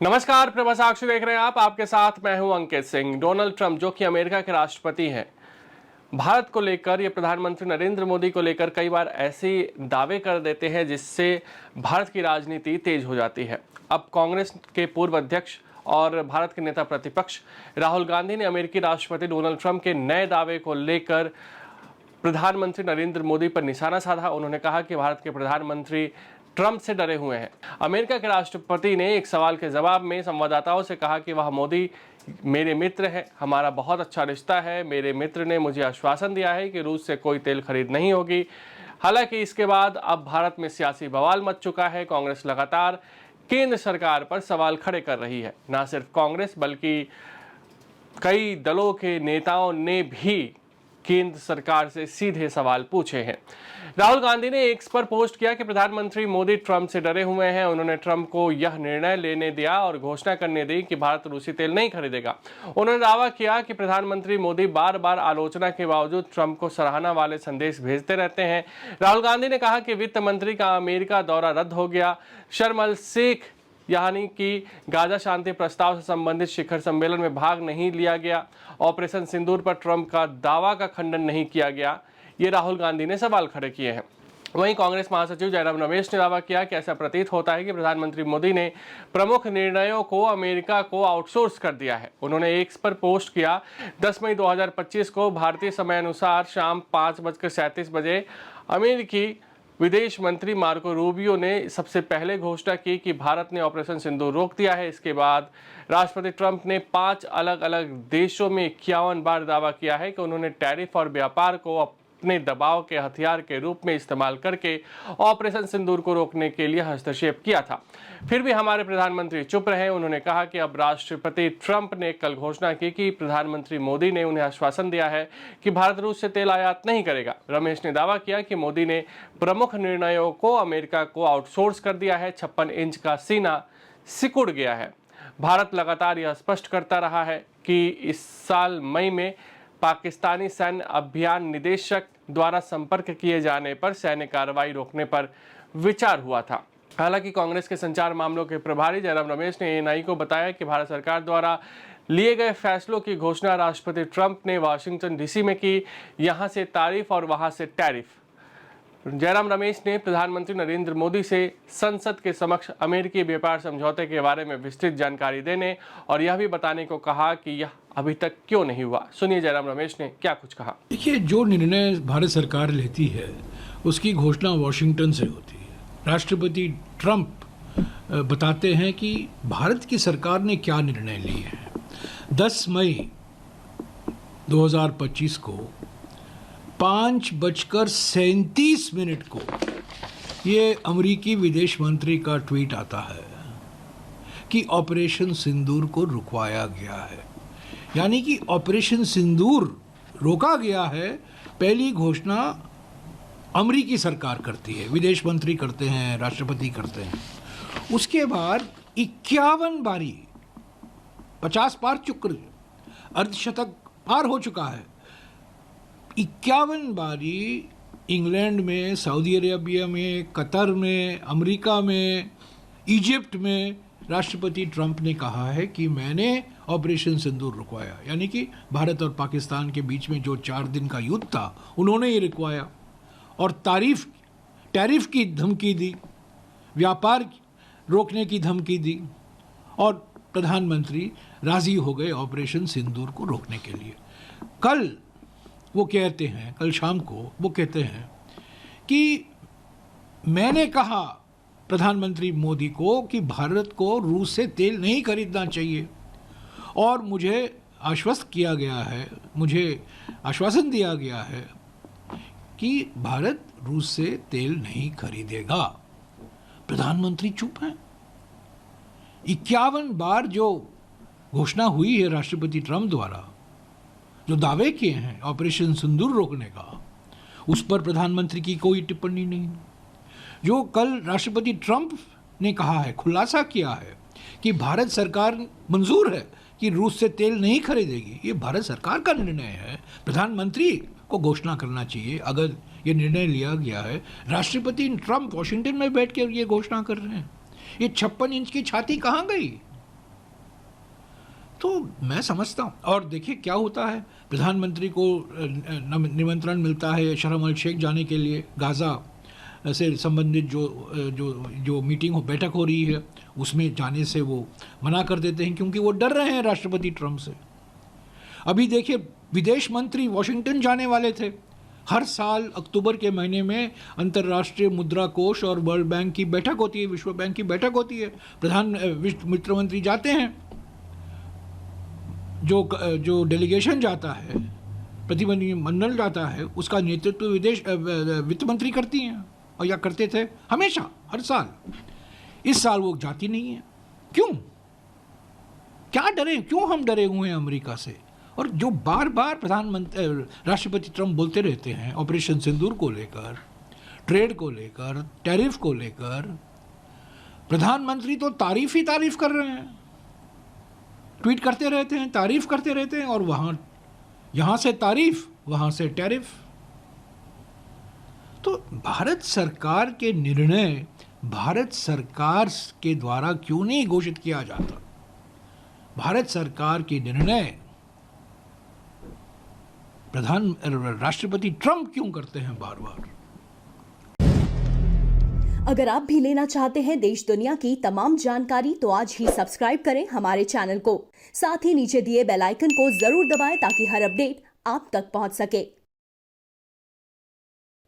नमस्कार, प्रभा साक्षी देख रहे हैं आप। आपके साथ मैं हूं अंकित सिंह। डोनाल्ड ट्रंप जो कि अमेरिका के राष्ट्रपति हैं, भारत को लेकर या प्रधानमंत्री नरेंद्र मोदी को लेकर कई बार ऐसे दावे कर देते हैं जिससे भारत की राजनीति तेज हो जाती है। अब कांग्रेस के पूर्व अध्यक्ष और भारत के नेता प्रतिपक्ष राहुल गांधी ने अमेरिकी राष्ट्रपति डोनाल्ड ट्रंप के नए दावे को लेकर प्रधानमंत्री नरेंद्र मोदी पर निशाना साधा। उन्होंने कहा कि भारत के प्रधानमंत्री ट्रंप से डरे हुए हैं। अमेरिका के राष्ट्रपति ने एक सवाल के जवाब में संवाददाताओं से कहा कि वह मोदी मेरे मित्र हैं, हमारा बहुत अच्छा रिश्ता है। मेरे मित्र ने मुझे आश्वासन दिया है कि रूस से कोई तेल खरीद नहीं होगी। हालांकि इसके बाद अब भारत में सियासी बवाल मच चुका है। कांग्रेस लगातार केंद्र सरकार पर सवाल खड़े कर रही है। न सिर्फ कांग्रेस बल्कि कई दलों के नेताओं ने भी केंद्र सरकार से सीधे सवाल पूछे हैं। राहुल गांधी ने एक्स पर पोस्ट किया कि प्रधानमंत्री मोदी ट्रंप से डरे हुए हैं। उन्होंने ट्रंप को यह निर्णय लेने दिया और घोषणा करने दी कि भारत रूसी तेल नहीं खरीदेगा। उन्होंने दावा किया कि प्रधानमंत्री मोदी बार बार आलोचना के बावजूद ट्रंप को सराहना वाले संदेश भेजते रहते हैं। राहुल गांधी ने कहा कि वित्त मंत्री का अमेरिका दौरा रद्द हो गया। शर्म अल शेख यानी कि गाजा शांति प्रस्ताव से संबंधित शिखर सम्मेलन में भाग नहीं लिया गया। ऑपरेशन सिंदूर पर ट्रंप का दावा का खंडन नहीं किया गया। ये राहुल गांधी ने सवाल खड़े किए हैं। वहीं कांग्रेस महासचिव जयराम रमेश ने दावा किया कि ऐसा प्रतीत होता है कि प्रधानमंत्री मोदी ने प्रमुख निर्णयों को अमेरिका को आउटसोर्स कर दिया है। उन्होंने एक्स पर पोस्ट किया, 10 मई 2025 को भारतीय समय अनुसार शाम 5:37 बजे अमेरिकी विदेश मंत्री मार्को रूबियो ने सबसे पहले घोषणा की कि भारत ने ऑपरेशन सिंदूर रोक दिया है। इसके बाद राष्ट्रपति ट्रंप ने 5 अलग अलग देशों में 51 बार दावा किया है कि उन्होंने टैरिफ और व्यापार को अपने दबाव के हथियार के रूप में इस्तेमाल करके ऑपरेशन सिंदूर को रोकने के लिए हस्तक्षेप किया था। फिर भी हमारे प्रधानमंत्री चुप रहे। उन्होंने कहा कि अब राष्ट्रपति ट्रंप ने कल घोषणा की कि प्रधानमंत्री मोदी ने उन्हें आश्वासन दिया है कि भारत रूस से तेल आयात नहीं करेगा। रमेश ने दावा किया कि मोदी ने प्रमुख निर्णयों को अमेरिका को आउटसोर्स कर दिया है। 56 इंच का सीना सिकुड़ गया है। भारत लगातार यह स्पष्ट करता रहा है कि इस साल मई में पाकिस्तानी सैन्य अभियान निदेशक द्वारा संपर्क किए जाने पर सैन्य कार्रवाई रोकने पर विचार हुआ था। हालांकि कांग्रेस के संचार मामलों के प्रभारी जयराम रमेश ने एएनआई को बताया कि भारत सरकार द्वारा लिए गए फैसलों की घोषणा राष्ट्रपति ट्रंप ने वाशिंगटन डीसी में की। यहां से तारीफ और वहां से टैरिफ। जयराम रमेश ने प्रधानमंत्री नरेंद्र मोदी से संसद के समक्ष अमेरिकी व्यापार समझौते के बारे में विस्तृत जानकारी देने और यह भी बताने को कहा कि यह अभी तक क्यों नहीं हुआ। सुनिए जयराम रमेश ने क्या कुछ कहा। देखिए, जो निर्णय भारत सरकार लेती है उसकी घोषणा वॉशिंगटन से होती है। राष्ट्रपति ट्रंप बताते हैं कि भारत की सरकार ने क्या निर्णय लिए हैं। 10 मई 2025 को 5:37 को ये अमेरिकी विदेश मंत्री का ट्वीट आता है कि ऑपरेशन सिंदूर को रुकवाया गया है, यानी कि ऑपरेशन सिंदूर रोका गया है। पहली घोषणा अमेरिकी सरकार करती है, विदेश मंत्री करते हैं, राष्ट्रपति करते हैं। उसके बाद 51 बारी 50 पार चुकर अर्धशतक पार हो चुका है। 51 बारी इंग्लैंड में, सऊदी अरेबिया में, कतर में, अमेरिका में, इजिप्ट में राष्ट्रपति ट्रंप ने कहा है कि मैंने ऑपरेशन सिंदूर रुकवाया, यानी कि भारत और पाकिस्तान के बीच में जो 4 दिन का युद्ध था उन्होंने ये रुकवाया। और टैरिफ की धमकी दी, व्यापार रोकने की धमकी दी और प्रधानमंत्री राजी हो गए ऑपरेशन सिंदूर को रोकने के लिए। कल वो कहते हैं, कल शाम को वो कहते हैं कि मैंने कहा प्रधानमंत्री मोदी को कि भारत को रूस से तेल नहीं खरीदना चाहिए और मुझे आश्वस्त किया गया है, मुझे आश्वासन दिया गया है कि भारत रूस से तेल नहीं खरीदेगा। प्रधानमंत्री चुप हैं। 51 बार जो घोषणा हुई है राष्ट्रपति ट्रंप द्वारा, जो दावे किए हैं ऑपरेशन सिंदूर रोकने का, उस पर प्रधानमंत्री की कोई टिप्पणी नहीं। जो कल राष्ट्रपति ट्रंप ने कहा है, खुलासा किया है कि भारत सरकार मंजूर है कि रूस से तेल नहीं खरीदेगी, ये भारत सरकार का निर्णय है। प्रधानमंत्री को घोषणा करना चाहिए अगर ये निर्णय लिया गया है। राष्ट्रपति ट्रंप वॉशिंगटन में बैठ कर ये घोषणा कर रहे हैं। ये 56 इंच की छाती कहाँ गई? तो मैं समझता हूँ। और देखिए क्या होता है, प्रधानमंत्री को निमंत्रण मिलता है शर्म अल शेख जाने के लिए, गाज़ा से संबंधित जो मीटिंग बैठक हो रही है उसमें जाने से वो मना कर देते हैं, क्योंकि वो डर रहे हैं राष्ट्रपति ट्रंप से। अभी देखिए विदेश मंत्री वॉशिंगटन जाने वाले थे। हर साल अक्टूबर के महीने में अंतर्राष्ट्रीय मुद्रा कोष और वर्ल्ड बैंक की बैठक होती है, विश्व बैंक की बैठक होती है, मित्र मंत्री जाते हैं। जो डेलीगेशन जाता है, प्रतिनिधिमंडल जाता है, उसका नेतृत्व वित्त मंत्री करती हैं, और या करते थे हमेशा, हर साल। इस साल वो जाती नहीं है। क्यों? क्या डरे? क्यों हम डरे हुए हैं अमेरिका से? और जो बार बार राष्ट्रपति ट्रंप बोलते रहते हैं ऑपरेशन सिंदूर को लेकर, ट्रेड को लेकर, टैरिफ को लेकर, प्रधानमंत्री तो तारीफ ही तारीफ कर रहे हैं, ट्वीट करते रहते हैं, तारीफ करते रहते हैं, और यहाँ से तारीफ, वहाँ से टैरिफ। तो भारत सरकार के निर्णय भारत सरकार के द्वारा क्यों नहीं घोषित किया जाता? भारत सरकार के निर्णय राष्ट्रपति ट्रंप क्यों करते हैं बार बार? अगर आप भी लेना चाहते हैं देश दुनिया की तमाम जानकारी, तो आज ही सब्सक्राइब करें हमारे चैनल को। साथ ही नीचे दिए बेल आइकन को जरूर दबाएं ताकि हर अपडेट आप तक पहुंच सके।